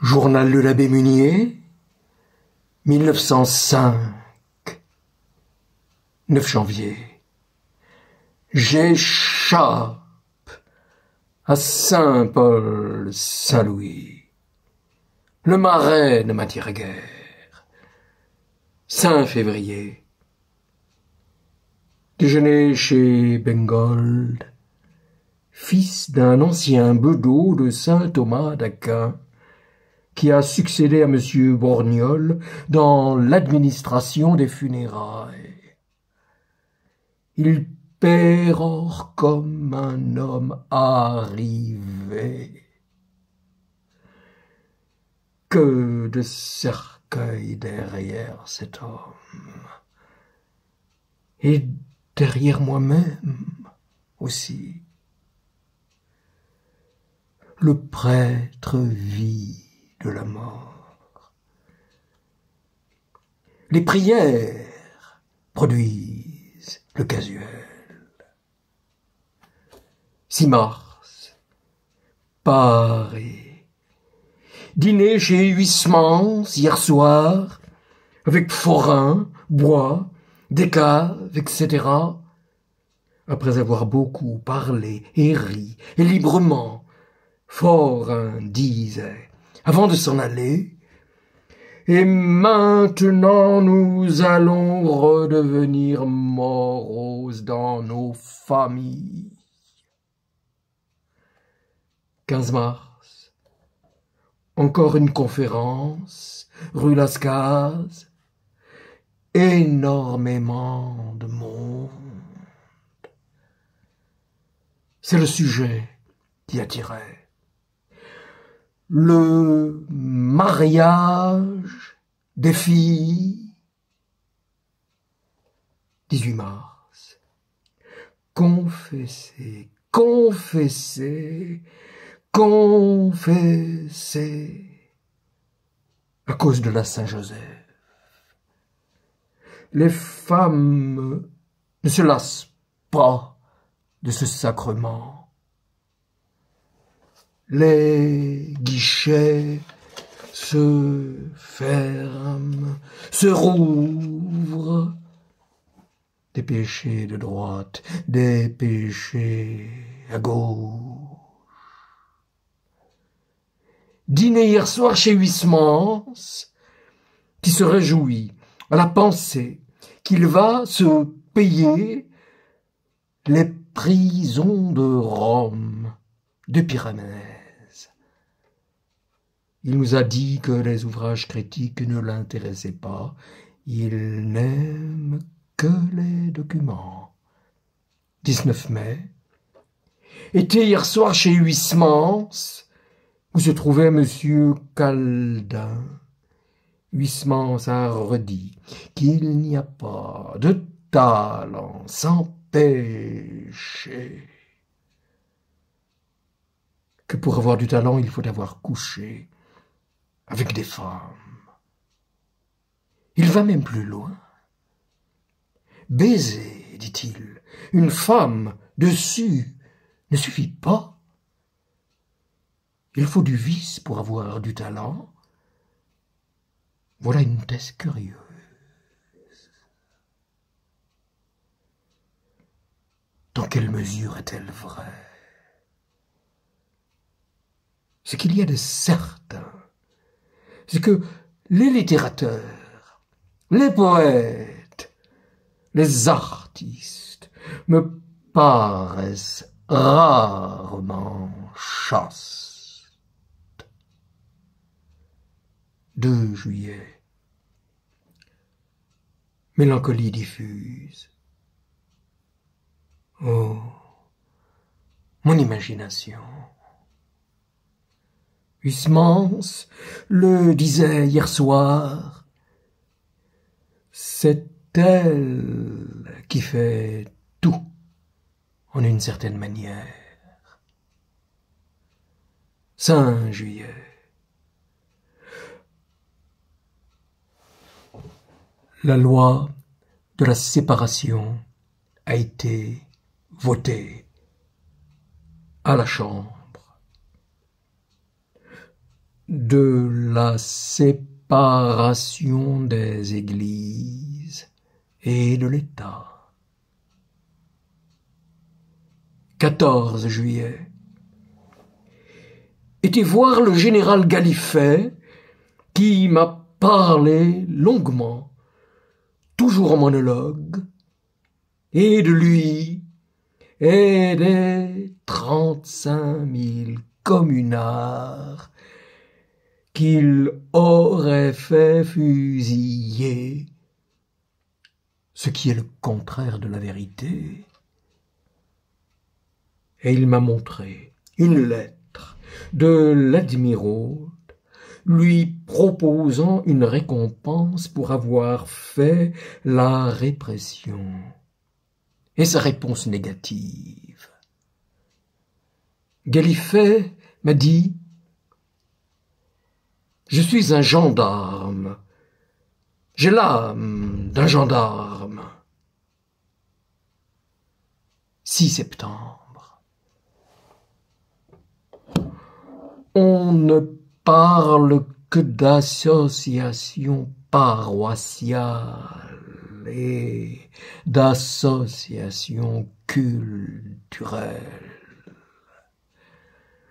Journal de l'abbé Munier, 1905, 9 janvier. J'échappe à Saint-Paul-Saint-Louis. Le marais ne m'attire guère. 5 février. Déjeuner chez Bengold, fils d'un ancien bedeau de Saint-Thomas d'Aquin, qui a succédé à M. Borgnol dans l'administration des funérailles. Il pérore comme un homme arrivé. Que de cercueils derrière cet homme. Et derrière moi-même aussi. Le prêtre vit de la mort. Les prières produisent le casuel. 6 mars, Paris. Dîner chez Huysmans hier soir, avec forains, bois, décaves, etc. Après avoir beaucoup parlé et ri, et librement, Forain disait, avant de s'en aller, « Et maintenant nous allons redevenir moroses dans nos familles. » 15 mars. Encore une conférence, rue Lascaz. Énormément de monde. C'est le sujet qui attirait. Le mariage des filles. 18 mars. Confesser, confesser, confesser. À cause de la Saint-Joseph. Les femmes ne se lassent pas de ce sacrement. Les guichets se ferment, se rouvrent. Des péchés de droite, des péchés à gauche. Dîner hier soir chez Huysmans, qui se réjouit à la pensée qu'il va se payer les prisons de Rome, de Pyrénées. Il nous a dit que les ouvrages critiques ne l'intéressaient pas. Il n'aime que les documents. 19 mai. Était hier soir chez Huysmans, où se trouvait M. Caldin. Huysmans a redit qu'il n'y a pas de talent sans péché. Que pour avoir du talent, il faut avoir couché avec des femmes. Il va même plus loin. Baiser, dit-il, une femme dessus ne suffit pas. Il faut du vice pour avoir du talent. Voilà une thèse curieuse. Dans quelle mesure est-elle vraie? Ce qu'il y a de certain, c'est que les littérateurs, les poètes, les artistes me paraissent rarement chastes. 2 juillet. Mélancolie diffuse. Oh, mon imagination. Huysmans le disait hier soir. C'est elle qui fait tout, en une certaine manière. 5 juillet. La loi de la séparation a été votée à la Chambre. de la séparation des églises et de l'État. 14 juillet. Été voir le général Gallifet, qui m'a parlé longuement, toujours en monologue, et de lui et des 35 000 communards qu'il aurait fait fusiller, ce qui est le contraire de la vérité. Et il m'a montré une lettre de l'admiraude lui proposant une récompense pour avoir fait la répression. Et sa réponse négative. Gallifet m'a dit « Je suis un gendarme. J'ai l'âme d'un gendarme. » 6 septembre. On ne parle que d'associations paroissiales et d'associations culturelles.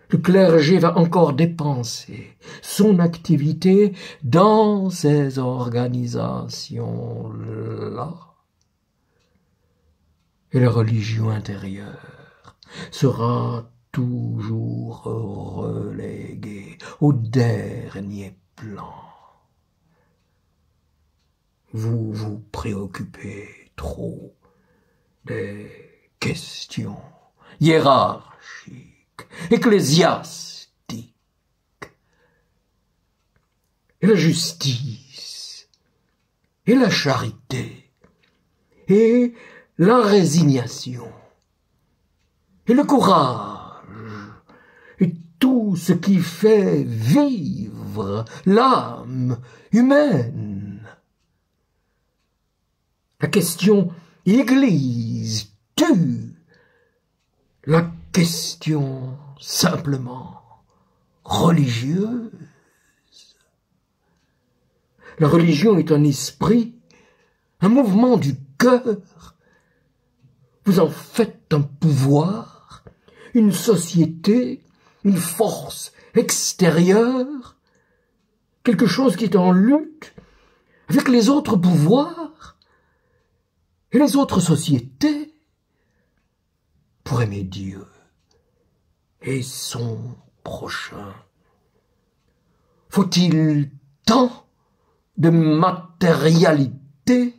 Le clergé va encore dépenser son activité dans ces organisations-là. Et la religion intérieure sera toujours reléguée au dernier plan. Vous vous préoccupez trop des questions hiérarchiques, ecclésiastiques, et la justice, et la charité, et la résignation, et le courage, et tout ce qui fait vivre l'âme humaine. La question Église tue, la question simplement religieuse. La religion est un esprit, un mouvement du cœur. Vous en faites un pouvoir, une société, une force extérieure, quelque chose qui est en lutte avec les autres pouvoirs et les autres sociétés pour aimer Dieu et son prochain. Faut-il tant de matérialité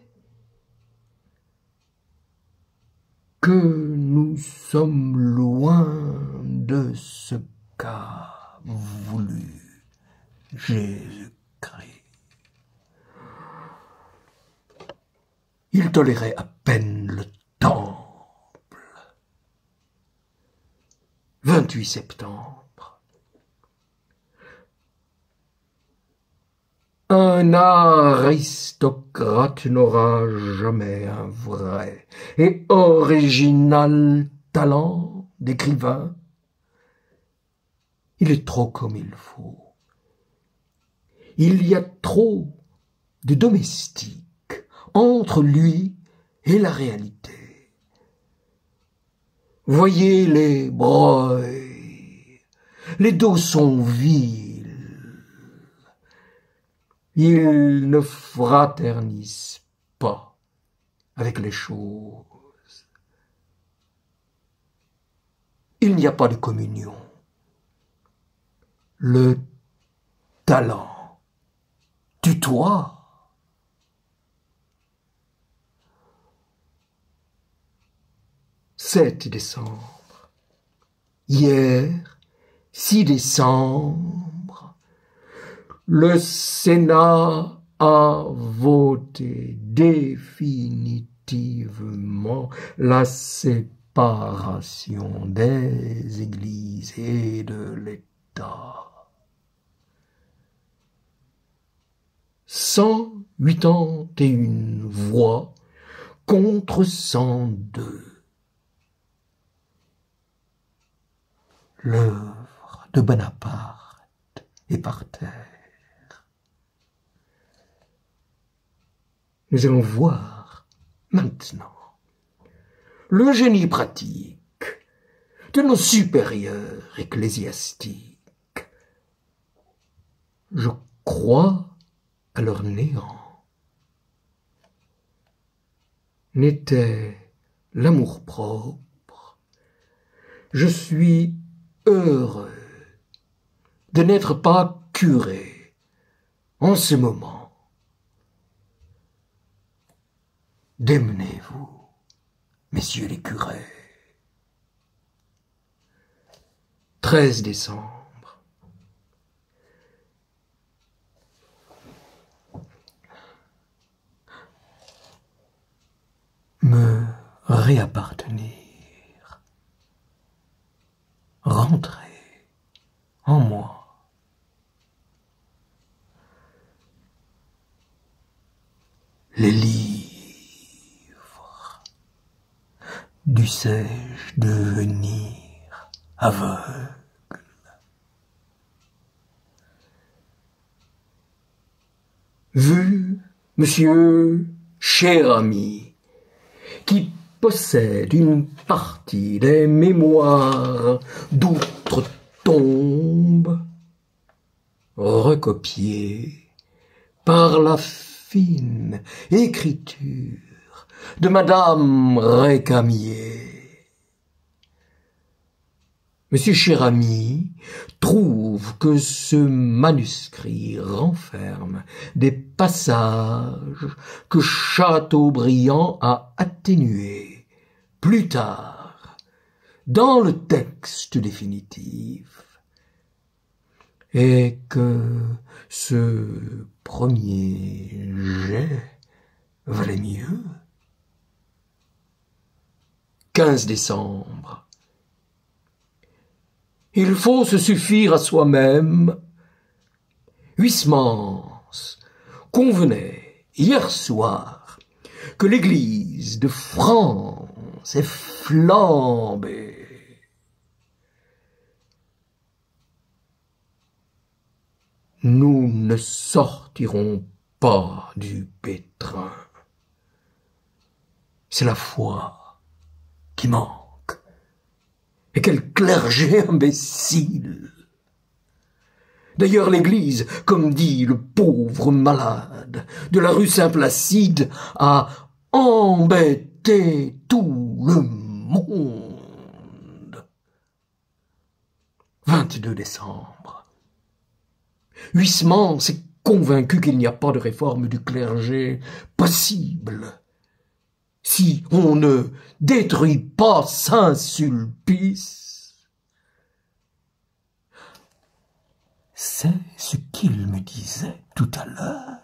que nous sommes loin de ce qu'a voulu Jésus-Christ. Il tolérait à peine le temple. 28 septembre. Un aristocrate n'aura jamais un vrai et original talent d'écrivain. Il est trop comme il faut. Il y a trop de domestiques entre lui et la réalité. Voyez les broyes, les dos sont vils. Ils ne fraternisent pas avec les choses. Il n'y a pas de communion. Le talent tutoie. 7 décembre. Hier, 6 décembre, le Sénat a voté définitivement la séparation des églises et de l'État. 181 voix contre 102. L'œuvre de Bonaparte et par terre. Nous allons voir maintenant le génie pratique de nos supérieurs ecclésiastiques. Je crois à leur néant. N'était l'amour-propre. Je suis heureux de n'être pas curé en ce moment. Démenez-vous, messieurs les curés. 13 décembre. Me réappartenir, rentrer en moi. Les livres, dussé-je devenir aveugle? Vu, monsieur, cher ami, qui possède une partie des mémoires d'outre-tombe, recopiées par la fine écriture de Madame Récamier. Monsieur cher ami trouve que ce manuscrit renferme des passages que Chateaubriand a atténués plus tard dans le texte définitif, et que ce premier jet valait mieux. 15 décembre. Il faut se suffire à soi-même. Huysmans convenait hier soir que l'Église de France est flambée. Nous ne sortirons pas du pétrin. C'est la foi qui manque. Et quel clergé imbécile! D'ailleurs, l'Église, comme dit le pauvre malade de la rue Saint-Placide, a embêté tout le monde. 22 décembre. Huysmans est convaincu qu'il n'y a pas de réforme du clergé possible si on ne détruit pas Saint-Sulpice. C'est ce qu'il me disait tout à l'heure.